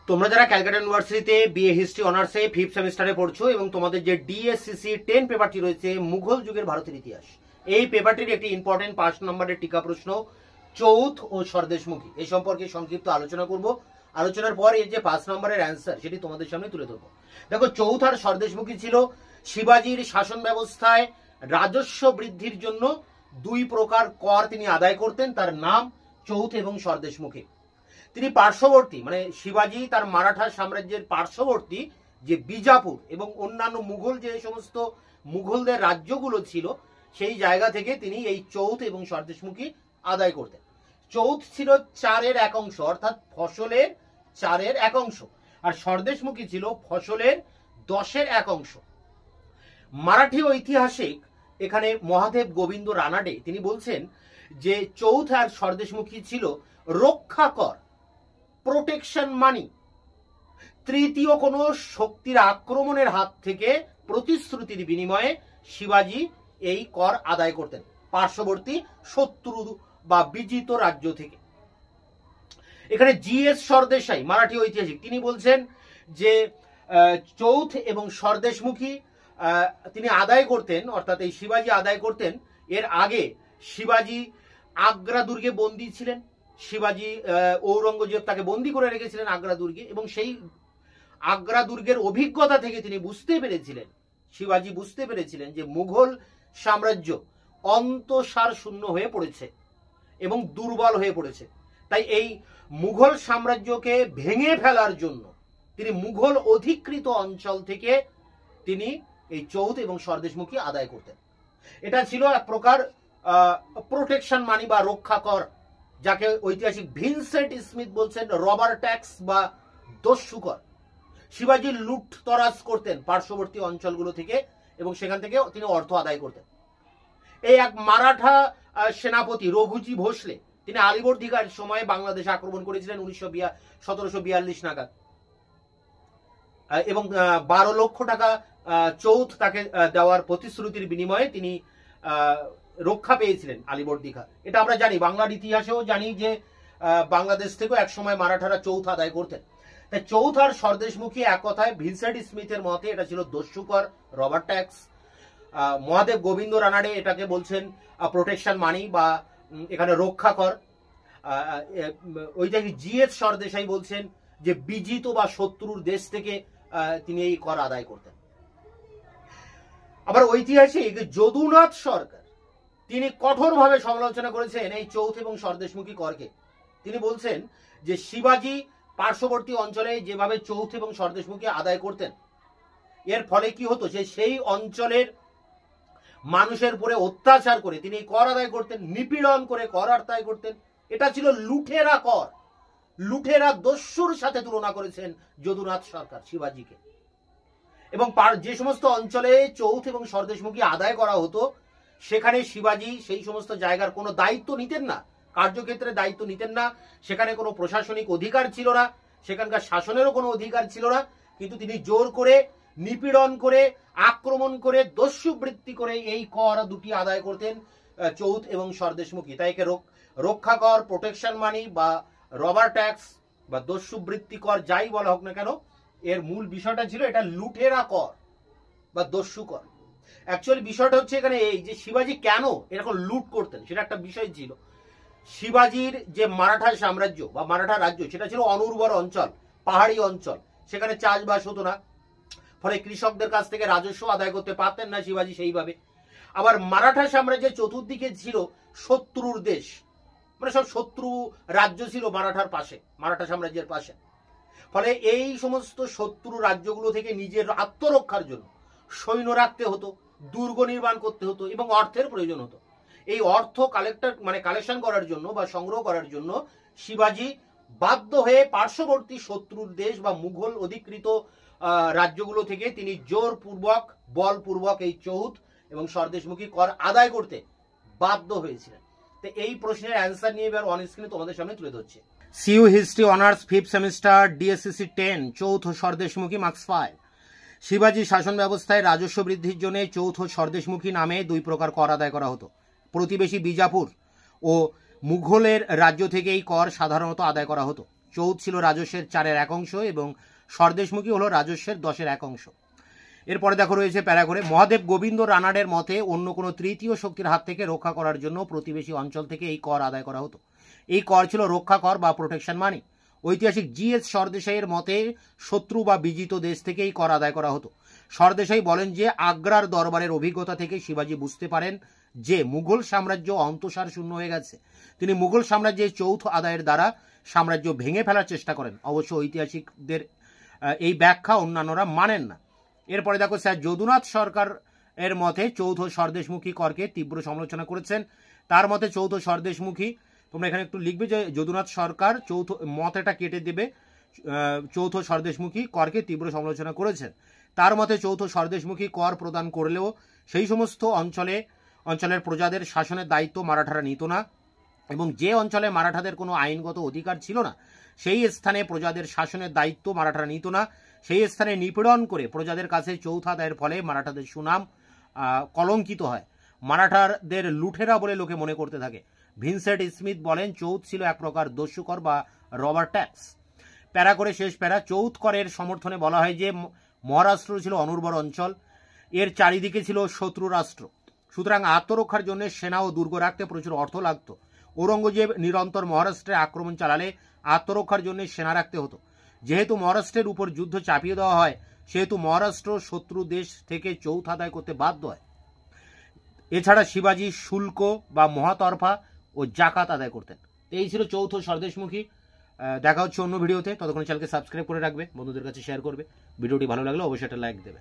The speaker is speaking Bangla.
তোমরা যারা ক্যালকাটা ইউনিভার্সিটিতে বিএ হিস্ট্রি অনার্সে 5th সেমিস্টারে পড়ছো এবং তোমাদের যে ডিএসসিসি 10 পেপারটি রয়েছে মুঘল যুগের ভারতের ইতিহাস, এই পেপারটির একটি ইম্পর্টেন্ট 5 নম্বরের টিকা প্রশ্ন চৌথ ও স্বদেশমুখী এই সম্পর্কে সংক্ষিপ্ত আলোচনা করব। আলোচনার পর এর যে 5 নম্বরের অ্যান্সার সেটি তোমাদের সামনে তুলে ধরবো। দেখো, চৌথ আর স্বদেশমুখী ছিল শিবাজির শাসন ব্যবস্থায় রাজস্ব বৃদ্ধির জন্য দুই প্রকার কর তিনি আদায় করতেন, তার নাম চৌথ এবং স্বদেশমুখী। তিনি পার্শ্ববর্তী মানে শিবাজি তার মারাঠা সাম্রাজ্যের পার্শ্ববর্তী যে বিজাপুর এবং অন্যান্য মুঘল যে সমস্ত মুঘলদের রাজ্যগুলো ছিল সেই জায়গা থেকে তিনি এই চৌথ এবং স্বদেশমুখী আদায় করতেন। চৌথ ছিল 4-এর 1 অংশ, অর্থাৎ ফসলের 4-এর 1 অংশ, আর স্বদেশমুখী ছিল ফসলের 10-এর 1 অংশ। মারাঠি ঐতিহাসিক এখানে মহাদেব গোবিন্দ রানাডে তিনি বলছেন যে চৌথ আর স্বদেশমুখী ছিল রক্ষা কর, প্রোটেকশন মানি, তৃতীয় কোন শক্তির আক্রমণের হাত থেকে প্রতিশ্রুতির বিনিময়ে শিবাজি এই কর আদায় করতেন পার্শ্ববর্তী শত্রু বা বিজিত রাজ্য থেকে। এখানে জিএস সরদেশাই মারাঠি ঐতিহাসিক তিনি বলছেন যে চৌথ এবং স্বদেশমুখী তিনি আদায় করতেন, অর্থাৎ এই শিবাজি আদায় করতেন। এর আগে শিবাজি আগ্রা দুর্গে বন্দী ছিলেন, শিবাজি ঔরঙ্গজেব তাকে বন্দী করে রেখেছিলেন আগ্রা দুর্গে, এবং সেই আগ্রা দুর্গের অভিজ্ঞতা থেকে তিনি বুঝতে পেরেছিলেন, শিবাজি বুঝতে পেরেছিলেন যে মুঘল সাম্রাজ্য অন্তঃসার শূন্য হয়ে পড়েছে এবং দুর্বল হয়ে পড়েছে। তাই এই মুঘল সাম্রাজ্যকে ভেঙে ফেলার জন্য তিনি মুঘল অধিকৃত অঞ্চল থেকে তিনি এই চৌথ এবং স্বদেশমুখী আদায় করতেন। এটা ছিল এক প্রকার প্রোটেকশন মানি বা রক্ষা কর, যাকে ঐতিহাসিক ভিনসেন্ট স্মিথ বলছেন রবার ট্যাক্স বা দস্যু কর। শিবাজি লুট তরাজ করতেন পার্শ্ববর্তী অঞ্চলগুলো থেকে এবং সেখান থেকে তিনি অর্থ আদায় করতেন। এই এক মারাঠা সেনাপতি রঘুজি ভোসলে তিনি আলিবর্দিকার সময়ে বাংলাদেশ আক্রমণ করেছিলেন 1742 নাগাদ, এবং 12 লক্ষ টাকা চৌথ তাকে দেওয়ার প্রতিশ্রুতির বিনিময়ে তিনি রক্ষা পেয়েছিলেন আলিবর্দিকা। এটা আমরা জানি, বাংলার ইতিহাসেও জানি যে বাংলাদেশ থেকেও এক সময় মারাঠারা চৌথ আদায় করতেন। তাই চৌথ আর স্বদেশমুখী এক কথায় ভিনসেন্ট স্মিথের মতে এটা ছিল দস্যুকর, রবার ট্যাক্স। মহাদেব গোবিন্দ রানাডে এটাকে বলছেন প্রোটেকশন মানি বা এখানে রক্ষা কর। ওইটাকে জিএস সরদেশাই বলছেন যে বিজিত বা শত্রুর দেশ থেকে তিনি এই কর আদায় করতেন। আবার ঐতিহাসিক যদুনাথ সরকার তিনি কঠোরভাবে সমালোচনা করেছেন এই চৌথ এবং স্বদেশমুখী করকে। তিনি বলছেন যে শিবাজি পার্শ্ববর্তী অঞ্চলে যেভাবে চৌথ এবং স্বদেশমুখী আদায় করতেন, এর ফলে কি হতো, সেই অঞ্চলের মানুষের উপরে অত্যাচার করে তিনি কর আদায় করতেন, নিপীড়ন করে কর আদায় করতেন। এটা ছিল লুঠেরা কর, লুঠেরা দস্যুর সাথে তুলনা করেছেন যদুনাথ সরকার শিবাজিকে। এবং যে সমস্ত অঞ্চলে চৌথ এবং স্বদেশমুখী আদায় করা হতো সেখানে শিবাজি সেই সমস্ত জায়গার কোনো দায়িত্ব নিতেন না, কার্যক্ষেত্রে দায়িত্ব নিতেন না, সেখানে কোনো প্রশাসনিক অধিকার ছিল না, সেখানকার শাসনেরও কোনো অধিকার ছিল না, কিন্তু তিনি জোর করে নিপীড়ন করে আক্রমণ করে দস্যুবৃত্তি করে এই কর দুটি আদায় করতেন চৌথ এবং স্বদেশমুখী। তাই একে রক্ষা কর, প্রোটেকশন মানি বা রবার ট্যাক্স বা দস্যুবৃত্তি কর যাই বলা হোক না কেন, এর মূল বিষয়টা ছিল এটা লুঠেরা কর বা দস্যু কর। অ্যাকচুয়ালি বিষয়টা হচ্ছে এখানে এই যে শিবাজি কেন এরকম লুট করতেন সেটা একটা বিষয় ছিল। শিবাজির যে মারাঠা সাম্রাজ্য বা মারাঠা রাজ্য সেটা ছিল অনুর্বর অঞ্চল, পাহাড়ি অঞ্চল, সেখানে চাষবাস হতো না, ফলে কৃষকদের কাছ থেকে রাজস্ব আদায় করতে পারতেন না শিবাজি সেইভাবে। আবার মারাঠা সাম্রাজ্যের চতুর্দিকে ছিল শত্রুর দেশ, মানে সব শত্রু রাজ্য ছিল মারাঠার পাশে, মারাঠা সাম্রাজ্যের পাশে। ফলে এই সমস্ত শত্রু রাজ্যগুলো থেকে নিজের আত্মরক্ষার জন্য সৈন্য রাখতে হতো, দুর্গ নির্মাণ করতে হতো এবং অর্থের প্রয়োজন হতো। এই অর্থ কালেকশন করার জন্য বা সংগ্রহ করার জন্য শিবাজি বাধ্য হয়ে পার্শ্ববর্তী শত্রুর দেশ বা মুঘল অধিকৃত রাজ্যগুলো থেকে তিনি জোরপূর্বক বলপূর্বক এই চৌথ এবং স্বদেশমুখী কর আদায় করতে বাধ্য হয়েছিলেন। তো এই প্রশ্নের অ্যান্সার নিয়ে এবার অন স্ক্রিনে তোমাদের সামনে তুলে ধরছে। CU history honours 5th semester DSCC 10 চৌথ স্বদেশমুখী মার্কস 5। শিবাজি শাসন ব্যবস্থায় রাজস্ব বৃদ্ধির জন্য চৌথ স্বদেশমুখী নামে দুই প্রকার কর আদায় করা হতো। প্রতিবেশী বিজাপুর ও মুঘলের রাজ্য থেকে এই কর সাধারণত আদায় করা হতো। চৌথ ছিল রাজস্বের 4/1 এবং স্বরদেশমুখী হলো রাজস্বের 10/1। এরপরে দেখো রয়েছে প্যারা করে, মহাদেব গোবিন্দ রানাডের মতে অন্য কোনো তৃতীয় শক্তির হাত থেকে রক্ষা করার জন্য প্রতিবেশী অঞ্চল থেকে এই কর আদায় করা হতো। এই কর ছিল রক্ষা কর বা প্রোটেকশন মানি। ঐতিহাসিক জিএস সরদেশাইয়ের মতে শত্রু বা বিজিত দেশ থেকে এই কর আদায় করা হতো। সরদেশাই বলেন যে আগ্রার দরবারের অভিজ্ঞতা থেকে শিবাজি বুঝতে পারেন যে মুঘল সাম্রাজ্য অন্তঃসার শূন্য হয়ে গেছে। তিনি মুঘল সাম্রাজ্যের চৌথ আদায়ের দ্বারা সাম্রাজ্য ভেঙে ফেলার চেষ্টা করেন। অবশ্য ঐতিহাসিকদের এই ব্যাখ্যা অন্যান্যরা মানেন না। এরপরে দেখো স্যার যদুনাথ সরকার এর মতে চৌথ স্বরদেশমুখী করকে তীব্র সমালোচনা করেছেন। তার মতে চৌথ স্বরদেশমুখী, তোমরা এখানে একটু লিখবে যে যদুনাথ সরকার চৌথ, মতেটা কেটে দেবে, চৌথ স্বরদেশমুখী করকে তীব্র সমালোচনা করেছেন। তার মতে চৌথ স্বরদেশমুখী কর প্রদান করলেও সেই সমস্ত অঞ্চলের প্রজাদের শাসনের দায়িত্ব মারাঠারা নিত না এবং যে অঞ্চলে মারাঠাদের কোনো আইনগত অধিকার ছিল না সেই স্থানে প্রজাদের শাসনের দায়িত্ব মারাঠারা নিত না। সেই স্থানে নিপীড়ন করে প্রজাদের কাছে চৌথ আদায়ের ফলে মারাঠাদের সুনাম কলঙ্কিত হয়, মারাঠাদের লুঠেরা বলে লোকে মনে করতে থাকে। ভিনসেন্ট স্মিথ বলেন চৌথ ছিল এক প্রকার দস্যু কর বা রবার ট্যাক্স। প্যারা করে শেষ প্যারা, চৌথ করের সমর্থনে বলা হয় যে মহারাষ্ট্র ছিল অনুর্বর অঞ্চল, এর চারিদিকে ছিল শত্রু রাষ্ট্র, সুতরাং আত্মরক্ষার জন্য সেনা ও দুর্গ রাখতে প্রচুর অর্থ লাগতো। ঔরঙ্গজেব নিরন্তর মহারাষ্ট্রে আক্রমণ চালালে আত্মরক্ষার জন্য সেনা রাখতে হতো। যেহেতু মহারাষ্ট্রের উপর যুদ্ধ চাপিয়ে দেওয়া হয় সেহেতু মহারাষ্ট্র শত্রু দেশ থেকে চৌথ আদায় করতে বাধ্য হয়। এছাড়া শিবাজি শুল্ক বা মহাতরফা ও জাকাত আদায় করতেন। এই ছিল চৌথ স্বরদেশমুখী। দেখা হচ্ছে অন্য ভিডিওতে, ততক্ষণ চ্যানেলকে সাবস্ক্রাইব করে রাখবে, বন্ধুদের কাছে শেয়ার করবে। ভিডিওটি ভালো লাগলে অবশ্যই একটা লাইক দেবে।